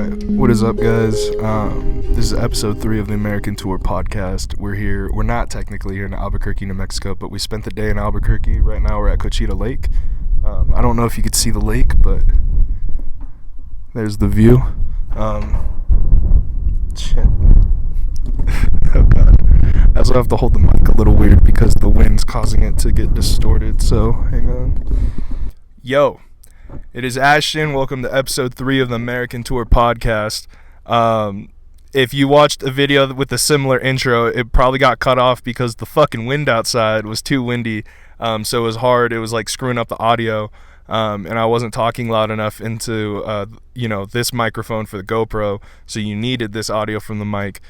Alright, what is up, guys? This is episode 3 of the American Tour podcast. We're not technically here in Albuquerque, New Mexico, but we spent the day in Albuquerque. Right now we're at Cochita Lake. I don't know if you could see the lake, but there's the view. Shit. Oh god. I also have to hold the mic a little weird because the wind's causing it to get distorted, so hang on. Yo. It is Ashton. Welcome to episode 3 of the American Tour podcast. If you watched a video with a similar intro, it probably got cut off because the fucking wind outside was too windy. So it was hard. It was like screwing up the audio. And I wasn't talking loud enough into, this microphone for the GoPro. So you needed this audio from the mic.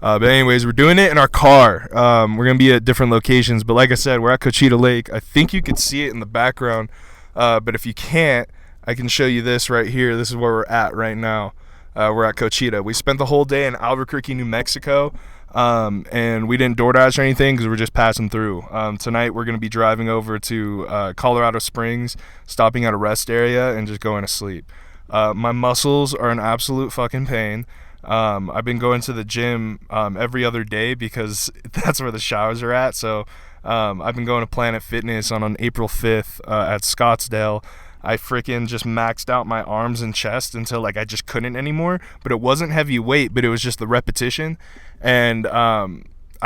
But anyways, we're doing it in our car. We're going to be at different locations. But like I said, we're at Cochita Lake. I think you could see it in the background. But if you can't, I can show you this right here. This is where we're at right now. We're at Cochita. We spent the whole day in Albuquerque, New Mexico, and we didn't DoorDash or anything because we're just passing through. Tonight we're going to be driving over to Colorado Springs, stopping at a rest area, and just going to sleep. My muscles are an absolute fucking pain. I've been going to the gym every other day because that's where the showers are at. So I've been going to Planet Fitness on April 5th at Scottsdale. I freaking just maxed out my arms and chest until I just couldn't anymore. But it wasn't heavy weight, but it was just the repetition. And I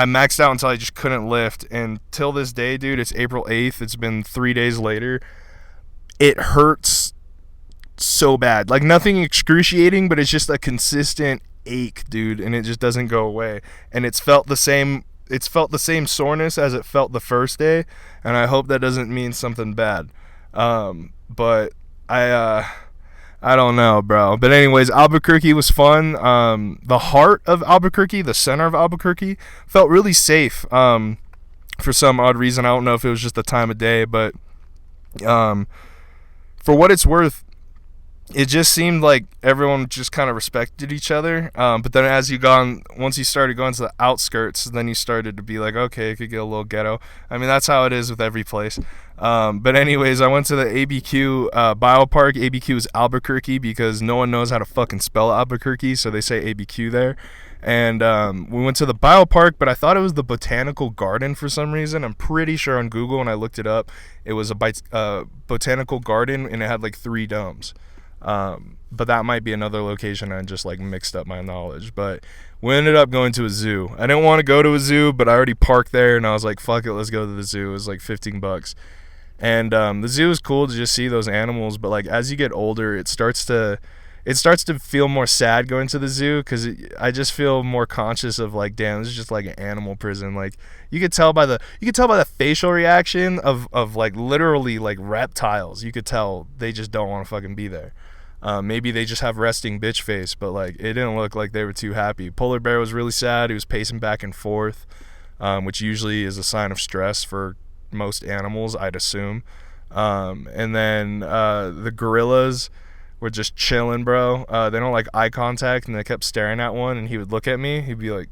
maxed out until I just couldn't lift. And till this day, dude, it's April 8th. It's been 3 days later. It hurts so bad. Nothing excruciating, but it's just a consistent ache, dude. And it just doesn't go away. And it's felt the same soreness as it felt the first day, and I hope that doesn't mean something bad. But I don't know, bro. But anyways, Albuquerque was fun. The heart of Albuquerque, the center of Albuquerque, felt really safe. For some odd reason, I don't know if it was just the time of day, but for what it's worth, it just seemed like everyone just kind of respected each other. But then once you started going to the outskirts, then you started to be like, okay, it could get a little ghetto. I mean, that's how it is with every place. But anyways, I went to the ABQ Biopark. ABQ is Albuquerque because no one knows how to fucking spell Albuquerque, so they say ABQ there. And we went to the Biopark, but I thought it was the Botanical Garden for some reason. I'm pretty sure on Google, when I looked it up, it was a Botanical Garden, and it had 3 domes. But that might be another location. I just mixed up my knowledge, but we ended up going to a zoo. I didn't want to go to a zoo, but I already parked there, and I was like, fuck it, let's go to the zoo. It was $15. And the zoo is cool to just see those animals, but as you get older, it starts to feel more sad going to the zoo, because I just feel more conscious of damn, this is just an animal prison. You could tell by the facial reaction of literally reptiles. You could tell they just don't want to fucking be there. Maybe they just have resting bitch face, but it didn't look like they were too happy. Polar bear was really sad. He was pacing back and forth, which usually is a sign of stress for most animals, I'd assume. And then the gorillas were just chilling, bro. They don't like eye contact, and they kept staring at one, and he would look at me. He'd be like,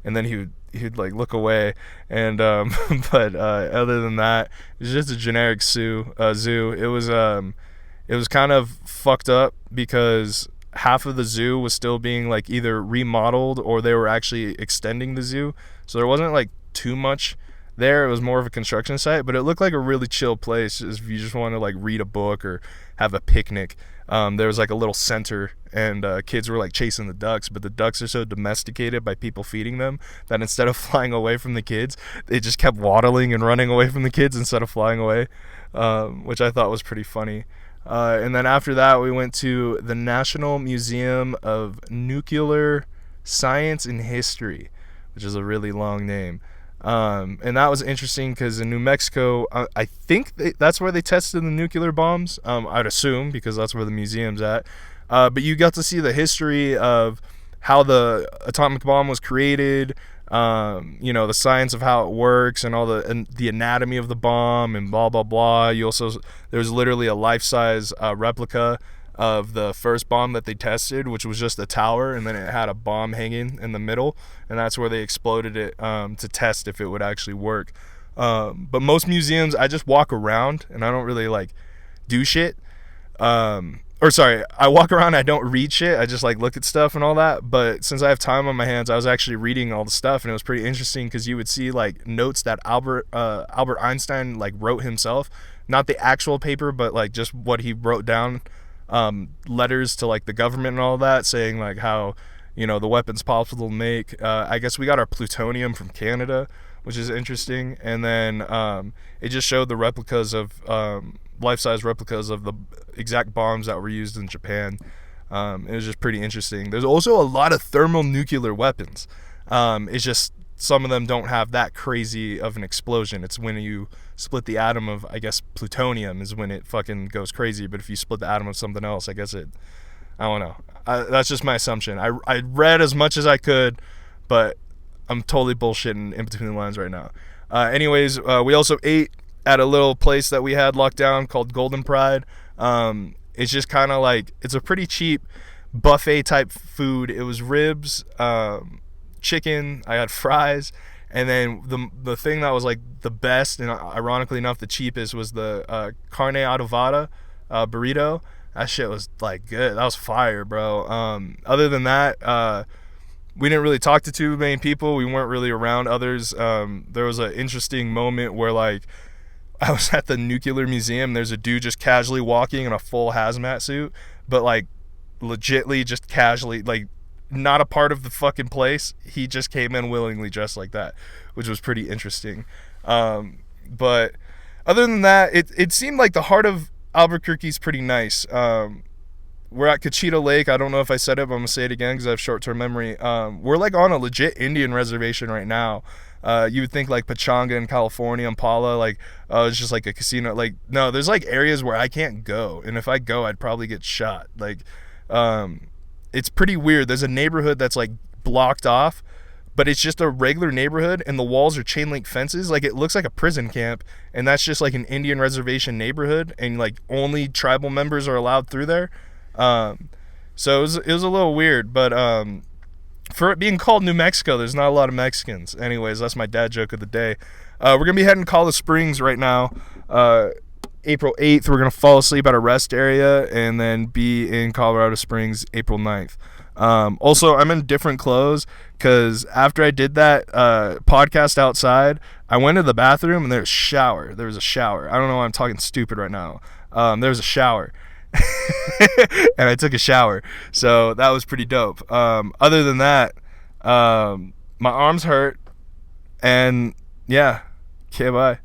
and then he'd look away. And but other than that, it was just a generic zoo. It was kind of fucked up because half of the zoo was still being either remodeled, or they were actually extending the zoo. So there wasn't too much there. It was more of a construction site, but it looked like a really chill place if you just want to read a book or have a picnic. There was a little center, and kids were chasing the ducks, but the ducks are so domesticated by people feeding them that instead of flying away from the kids, they just kept waddling and running away from the kids instead of flying away, which I thought was pretty funny. And then after that, we went to the National Museum of Nuclear Science and History, which is a really long name. And that was interesting because in New Mexico, I think that's where they tested the nuclear bombs. I'd assume, because that's where the museum's at. But you got to see the history of how the atomic bomb was created, the science of how it works, and all the anatomy of the bomb, and blah blah blah. There's literally a life-size replica of the first bomb that they tested, which was just a tower, and then it had a bomb hanging in the middle, and that's where they exploded it to test if it would actually work. But most museums, I just walk around and I don't really do shit. or sorry, I walk around, I don't read shit, I just like look at stuff and all that. But since I have time on my hands, I was actually reading all the stuff, and it was pretty interesting because you would see like notes that Albert Einstein like wrote himself, not the actual paper, but like just what he wrote down, letters to like the government and all that, saying like how, you know, the weapons possible to make. I guess we got our plutonium from Canada, which is interesting. And then it just showed the replicas of life-size replicas of the exact bombs that were used in Japan. It was just pretty interesting. There's also a lot of thermonuclear weapons. It's just some of them don't have that crazy of an explosion. It's when you split the atom of, I guess, plutonium is when it fucking goes crazy. But if you split the atom of something else, I guess I don't know. That's just my assumption. I read as much as I could, but I'm totally bullshitting in between the lines right now. Anyways, we also ate at a little place that we had locked down called Golden Pride. It's just kind of like, it's a pretty cheap buffet type food. It was ribs, chicken, I had fries, and then the thing that was like the best and ironically enough the cheapest was the carne adobada burrito. That shit was like good. That was fire, bro. Other than that, we didn't really talk to too many people. We weren't really around others. There was an interesting moment where like I was at the nuclear museum. There's a dude just casually walking in a full hazmat suit, but like legitly just casually, like not a part of the fucking place. He just came in willingly dressed like that, which was pretty interesting. But other than that, it seemed like the heart of Albuquerque's pretty nice. We're at Cachita Lake. I don't know if I said it, but I'm gonna say it again because I have short-term memory. We're like on a legit Indian reservation right now. You would think like Pachanga in California, Impala, like it's just like a casino. Like no, there's like areas where I can't go, and if I go, I'd probably get shot. Like it's pretty weird. There's a neighborhood that's like blocked off, but it's just a regular neighborhood, and the walls are chain link fences. Like it looks like a prison camp, and that's just like an Indian reservation neighborhood, and like only tribal members are allowed through there. So it was a little weird, but for it being called New Mexico, there's not a lot of Mexicans. Anyways, that's my dad joke of the day. We're gonna be heading to Colorado Springs right now. April 8th, we're gonna fall asleep at a rest area and then be in Colorado Springs April 9th. Also, I'm in different clothes because after I did that podcast outside, I went to the bathroom and there was a shower. I don't know why I'm talking stupid right now. There was a shower. And I took a shower, so that was pretty dope. Other than that, my arms hurt, and yeah, okay, bye.